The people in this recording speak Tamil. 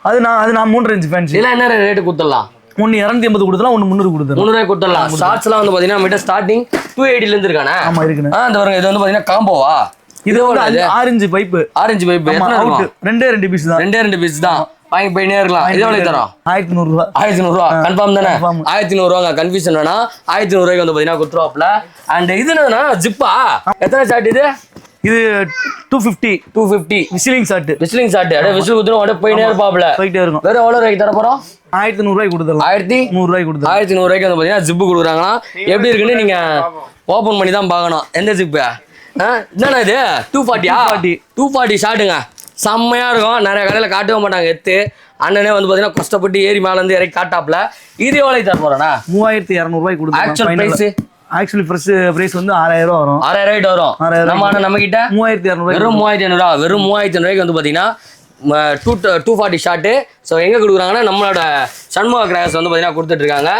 அது நான் 3.5 இன்ச் ஃபேன்சி. இதெல்லாம் என்ன ரேட்டு கொடுத்துடலாம்? ஒன்னு 280 கொடுத்தலாம், ஒன்னு 300 கொடுத்துறோம். 300 கொடுத்துடலாம். ஷார்ட்ஸ்லாம் வந்து பாத்தீங்கன்னா மீட்டர் ஸ்டார்டிங் 280 இருந்து இருக்கானே. ஆமா இருக்குண்ணே. இந்த பாருங்க, இது வந்து பாத்தீங்கன்னா காம்போவா? இது வந்து ஆரஞ்சு பைப். ஆரஞ்சு பைப் எத்தனை இருக்கும்? ரெண்டே பீஸ் தான். ரெண்டே பீஸ் தான். வாங்கி போயினே இருக்கலாம். இது எவ்வளவு தரோம்? 1100 ரூபாய். 1100 ரூபாய் கன்ஃபார்ம் தானே? 1100 ரூபாங்க. கன்ஃபியூஷன் வேணா. 1100 ரூபாய்க்கு வந்து பாத்தீங்கன்னா குத்துருவாப்ல. அண்ட் இது என்னன்னா ஜிப்பா. எத்தனை ஷாட் இது? இது 250 விசிலிங் ஷாட். Whistling shot. அப்படியே விசில் குத்துறோம், அப்படியே போயினே இருப்பாப்ல. போயிட்டே இருக்கும். வேற எவ்வளவு ரூபாய்க்கு தர போறோம்? 1100 ரூபாய்க்கு கொடுத்துடலாம். 1100 ரூபாய்க்கு கொடுத்துடலாம். 1100 ரூபாய்க்கு வந்து பாத்தீங்கன்னா ஜிப்பு கொடுக்குறாங்களா? எப்படி இருக்குன்னு நீங்க ஓபன் பண்ணி தான் பார்க்கணும். எந்த ஜிப்பு? என்னண்ணா இது? 240 ஷாட்டுங்க. செம்மையா இருக்கும். நிறைய கடையில காட்டவே மாட்டாங்க. அண்ணனே வந்து பாத்தீங்கன்னா கஷ்டப்பட்டு ஏறி மேல இருந்து இறக்கி காட்டாப்ல. இது எவ்வளவு தர போறேன்னா? 3200 ரூபாய்க்கு கொடுத்துடலாம். Actual price? ஆக்சுவலி பிரைஸ் வந்து 6000 ரூபாய் வரும். 6000 வரும். நம்ம கிட்ட 3200 வெறும் 3500. வெறும் 3500 ரூபாய்க்கு வந்து பாத்தீங்கன்னா 240 ஷாட்டு. ஸோ எங்க கொடுக்குறாங்கன்னா நம்மளோட சண்முக கிராஸ் வந்து பாத்தீங்கன்னா கொடுத்துட்டு இருக்காங்க.